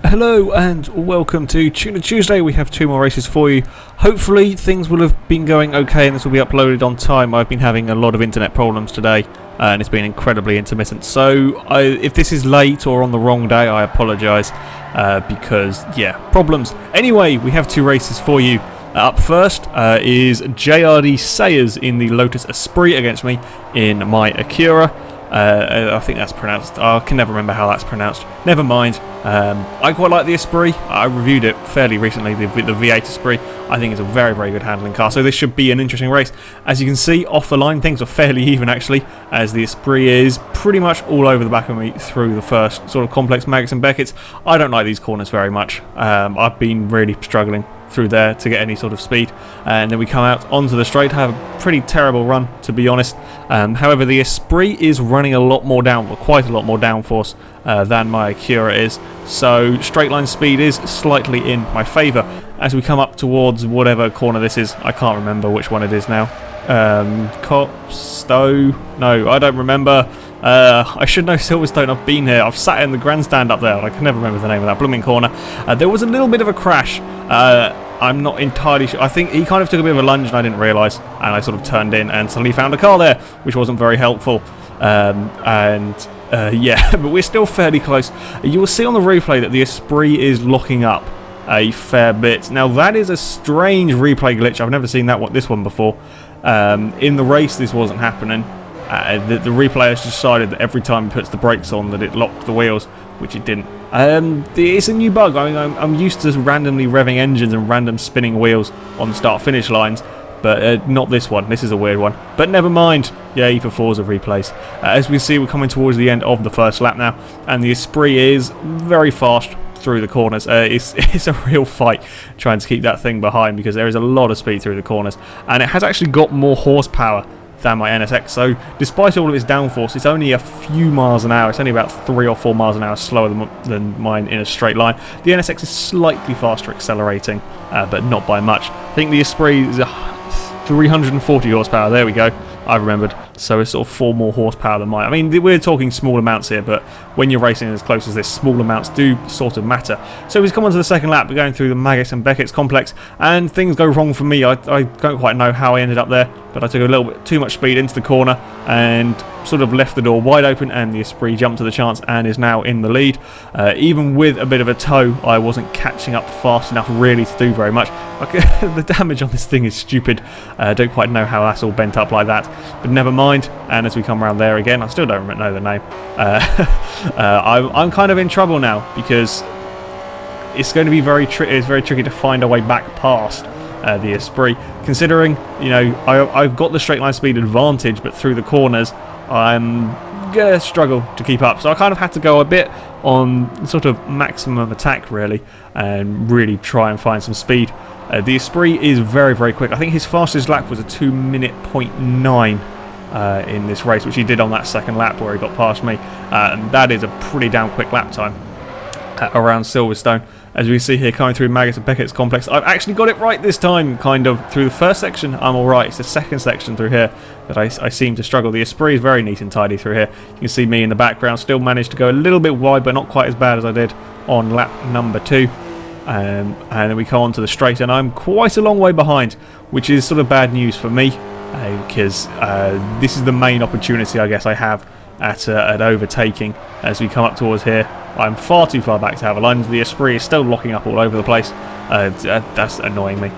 Hello and welcome to Tuna Tuesday. We have 2 more races for you. Hopefully things will have been going okay and this will be uploaded on time. I've been having a lot of internet problems today and it's been incredibly intermittent. So if this is late or on the wrong day, I apologise because, yeah, problems. Anyway, we have 2 races for you. Up first is JRD Sayers in the Lotus Esprit against me in my Acura. I think that's pronounced. I can never remember how that's pronounced. Never mind. I quite like the Esprit. I reviewed it fairly recently, the V8 Esprit. I think it's a very, very good handling car. So this should be an interesting race. As you can see, off the line, things are fairly even actually, as the Esprit is pretty much all over the back of me through the first sort of complex Maggotts and Beckett's. I don't like these corners very much. I've been really struggling through there to get any sort of speed, and then we come out onto the straight, have a pretty terrible run to be honest. However, the Esprit is running a lot more quite a lot more downforce than my Acura is, so straight line speed is slightly in my favour. As we come up towards whatever corner this is, I can't remember which one it is now. Stowe? No, I don't remember. I should know Silverstone. I've been here. I've sat in the grandstand up there. I can never remember the name of that blooming corner. There was a little bit of a crash. I'm not entirely sure. I think he kind of took a bit of a lunge and I didn't realise. And I sort of turned in and suddenly found a car there, which wasn't very helpful. Yeah, but we're still fairly close. You will see on the replay that the Esprit is locking up a fair bit. Now that is a strange replay glitch. I've never seen this one before. In the race this wasn't happening. The replay has decided that every time he puts the brakes on that it locked the wheels, which it didn't. It's a new bug. I mean, I'm used to randomly revving engines and random spinning wheels on start-finish lines, but not this one. This is a weird one. But never mind. Yay for Forza replays. As we see, we're coming towards the end of the first lap now, and the Esprit is very fast through the corners. It's a real fight trying to keep that thing behind because there is a lot of speed through the corners, and it has actually got more horsepower than my NSX, so despite all of its downforce, it's only a few miles an hour. It's only about 3 or 4 miles an hour slower than mine in a straight line. The NSX is slightly faster accelerating, but not by much. I think the Esprit is 340 horsepower. There we go. I remembered. So it's sort of 4 more horsepower than mine. I mean, we're talking small amounts here, but when you're racing as close as this, small amounts do sort of matter. So we've come on to the second lap. We're going through the Maggotts and Beckett's complex, and things go wrong for me. I don't quite know how I ended up there, but I took a little bit too much speed into the corner and sort of left the door wide open, and the Esprit jumped to the chance and is now in the lead. Even with a bit of a tow, I wasn't catching up fast enough really to do very much. The damage on this thing is stupid. I don't quite know how that's all bent up like that, but never mind. And as we come around there again, I still don't know the name. I'm kind of in trouble now because it's going to be very tricky to find a way back past the Esprit, considering, you know, I've got the straight line speed advantage, but through the corners I'm gonna struggle to keep up. So I kind of had to go a bit on sort of maximum attack really, and really try and find some speed. The Esprit is very, very quick. I think his fastest lap was a 2:09 in this race, which he did on that second lap where he got past me, and that is a pretty damn quick lap time around Silverstone. As we see here, coming through Maggotts and Beckett's complex, I've actually got it right this time, kind of. Through the first section, I'm alright. It's the second section through here that I seem to struggle. The Esprit is very neat and tidy through here. You can see me in the background, still managed to go a little bit wide, but not quite as bad as I did on lap number 2. And then we come on to the straight, and I'm quite a long way behind, which is sort of bad news for me, because this is the main opportunity I guess I have at overtaking. As we come up towards here, I'm far too far back to have a lunge. The Esprit is still locking up all over the place. That's annoying me.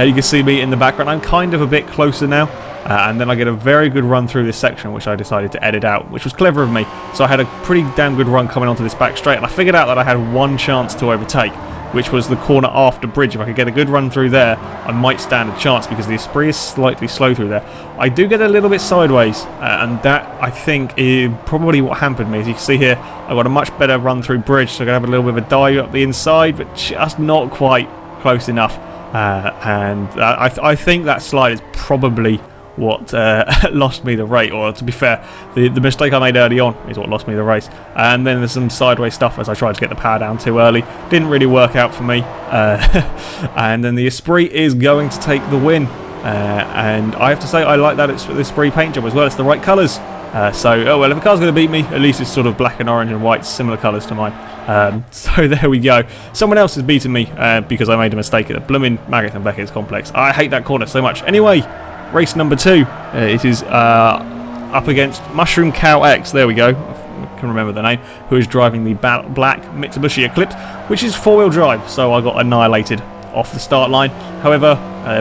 You can see me in the background. I'm kind of a bit closer now, and then I get a very good run through this section, which I decided to edit out, which was clever of me. So I had a pretty damn good run coming onto this back straight, and I figured out that I had one chance to overtake, which was the corner after bridge. If I could get a good run through there, I might stand a chance, because the Esprit is slightly slow through there. I do get a little bit sideways, and that, I think, is probably what hampered me. As you can see here, I've got a much better run through bridge, so I'm going to have a little bit of a dive up the inside, but just not quite close enough. I think that slide is probably what lost me the race, or to be fair, the mistake I made early on is what lost me the race. And then there's some sideways stuff as I tried to get the power down too early. Didn't really work out for me. And then the Esprit is going to take the win. And I have to say, I like that it's the Esprit paint job as well. It's the right colours. Oh well, if a car's going to beat me, at least it's sort of black and orange and white, similar colours to mine. So there we go. Someone else has beaten me because I made a mistake at the blooming Maggot and Beckett's complex. I hate that corner so much. Anyway, race number 2. It is up against Mushroom Cow X. There we go. I can remember the name. Who is driving the black Mitsubishi Eclipse, which is 4-wheel drive. So I got annihilated off the start line. However,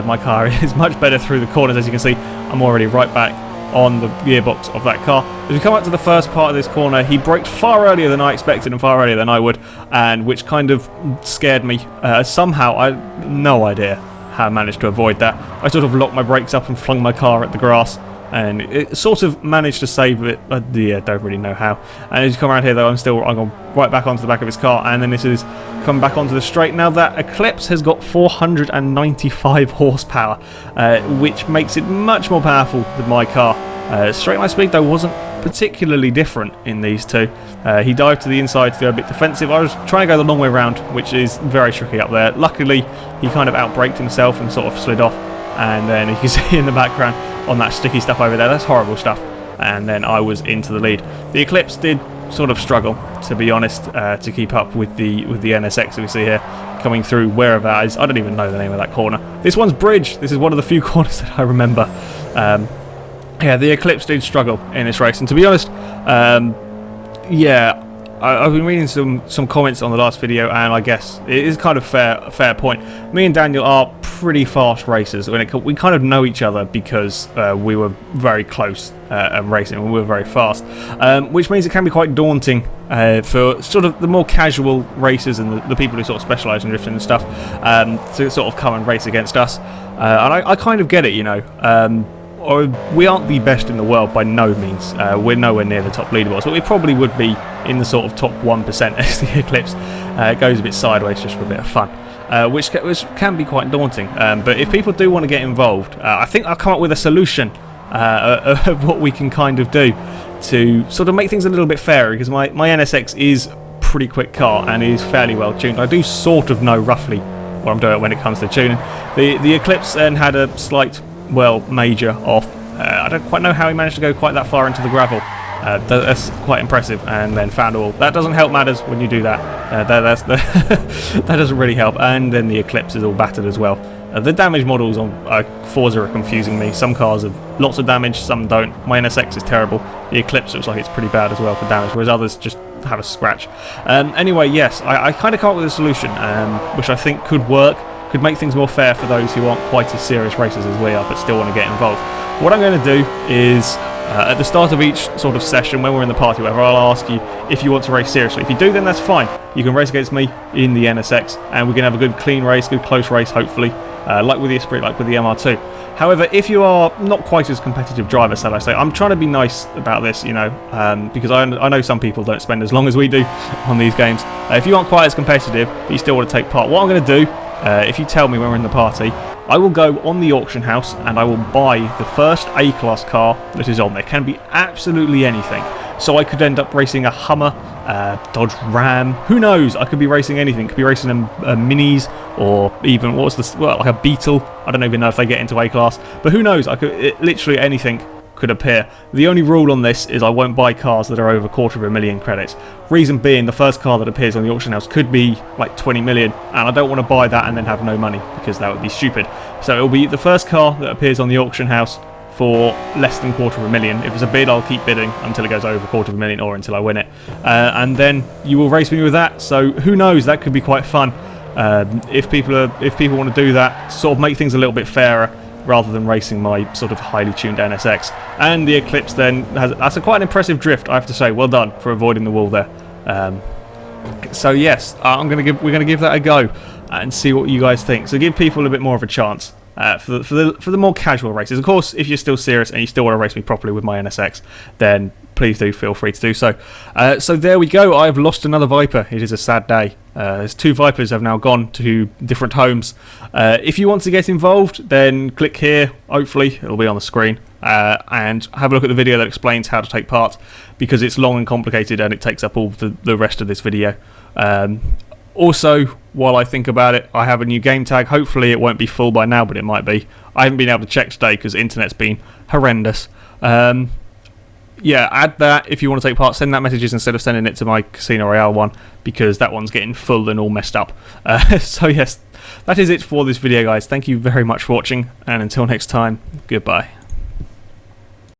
my car is much better through the corners. As you can see, I'm already right back on the gearbox of that car. As we come up to the first part of this corner, he braked far earlier than I expected and far earlier than I would, and which kind of scared me. Somehow, I have no idea how I managed to avoid that. I sort of locked my brakes up and flung my car at the grass, and it sort of managed to save it. Yeah, don't really know how. And as you come around here though, I'm going right back onto the back of his car, and then this is coming back onto the straight. Now that Eclipse has got 495 horsepower, which makes it much more powerful than my car. Straight line speed though wasn't particularly different in these two. He dived to the inside to go a bit defensive. I was trying to go the long way around, which is very tricky up there. Luckily, he kind of outbraked himself and sort of slid off. And then you can see in the background on that sticky stuff over there, that's horrible stuff. And then I was into the lead. The Eclipse did sort of struggle, to be honest, to keep up with the NSX that we see here coming through wherever that is. I don't even know the name of that corner. This one's Bridge. This is one of the few corners that I remember. Yeah, the Eclipse did struggle in this race, and to be honest, yeah, I've been reading some comments on the last video, and I guess it is kind of fair point. Me and Daniel are pretty fast racers. We kind of know each other because we were very close racing, and we were very fast, which means it can be quite daunting for sort of the more casual racers and the people who sort of specialise in drifting and stuff to sort of come and race against us. And I kind of get it, you know. We aren't the best in the world by no means. We're nowhere near the top leaderboards, but we probably would be in the sort of top 1% as the Eclipse goes a bit sideways just for a bit of fun, which can be quite daunting. But if people do want to get involved, I think I'll come up with a solution of what we can kind of do to sort of make things a little bit fairer, because my NSX is a pretty quick car and is fairly well tuned. I do sort of know roughly what I'm doing when it comes to tuning. The Eclipse then had a slight, well, major off. I don't quite know how he managed to go quite that far into the gravel. That's quite impressive. And then found all. That doesn't help matters when you do that. That doesn't really help. And then the Eclipse is all battered as well. The damage models on Forza are confusing me. Some cars have lots of damage, some don't. My NSX is terrible. The Eclipse looks like it's pretty bad as well for damage, whereas others just have a scratch. Anyway, yes, I kind of come up with a solution, which I think could work. Could make things more fair for those who aren't quite as serious racers as we are but still want to get involved. What I'm going to do is at the start of each sort of session when we're in the party, whatever, I'll ask you if you want to race seriously. If you do, then that's fine. You can race against me in the NSX and we can have a good clean race, good close race hopefully, like with the Esprit, like with the MR2. However, if you are not quite as competitive driver, shall I say, I'm trying to be nice about this, you know, because I know some people don't spend as long as we do on these games. If you aren't quite as competitive but you still want to take part, what I'm going to do, if you tell me when we're in the party, I will go on the auction house and I will buy the first A-class car that is on there. Can be absolutely anything. So I could end up racing a Hummer, Dodge Ram, who knows? I could be racing anything. Could be racing a Minis, or even, like a Beetle. I don't even know if they get into A-class, but who knows? Literally anything could appear. The only rule on this is I won't buy cars that are over $250,000 credits. Reason being, the first car that appears on the auction house could be like 20 million, and I don't want to buy that and then have no money, because that would be stupid. So it'll be the first car that appears on the auction house for less than $250,000. If it's a bid, I'll keep bidding until it goes over $250,000 or until I win it. And then you will race me with that, so who knows, that could be quite fun. If people want to do that, sort of make things a little bit fairer, rather than racing my sort of highly tuned NSX. And the Eclipse then that's quite an impressive drift, I have to say. Well done for avoiding the wall there. So yes, we're going to give that a go and see what you guys think. So give people a bit more of a chance for the more casual races. Of course, if you're still serious and you still want to race me properly with my NSX, then please do feel free to do so. So there we go. I've lost another Viper. It is a sad day. There's 2 Vipers have now gone to different homes. If you want to get involved, then click here. Hopefully, it'll be on the screen. And have a look at the video that explains how to take part, because it's long and complicated and it takes up all the rest of this video. Also, while I think about it, I have a new game tag. Hopefully it won't be full by now, but it might be. I haven't been able to check today because the internet's been horrendous. yeah, add that if you want to take part. Send that messages instead of sending it to my Casino Royale one, because that one's getting full and all messed up. So yes, that is it for this video, guys. Thank you very much for watching, and until next time, goodbye.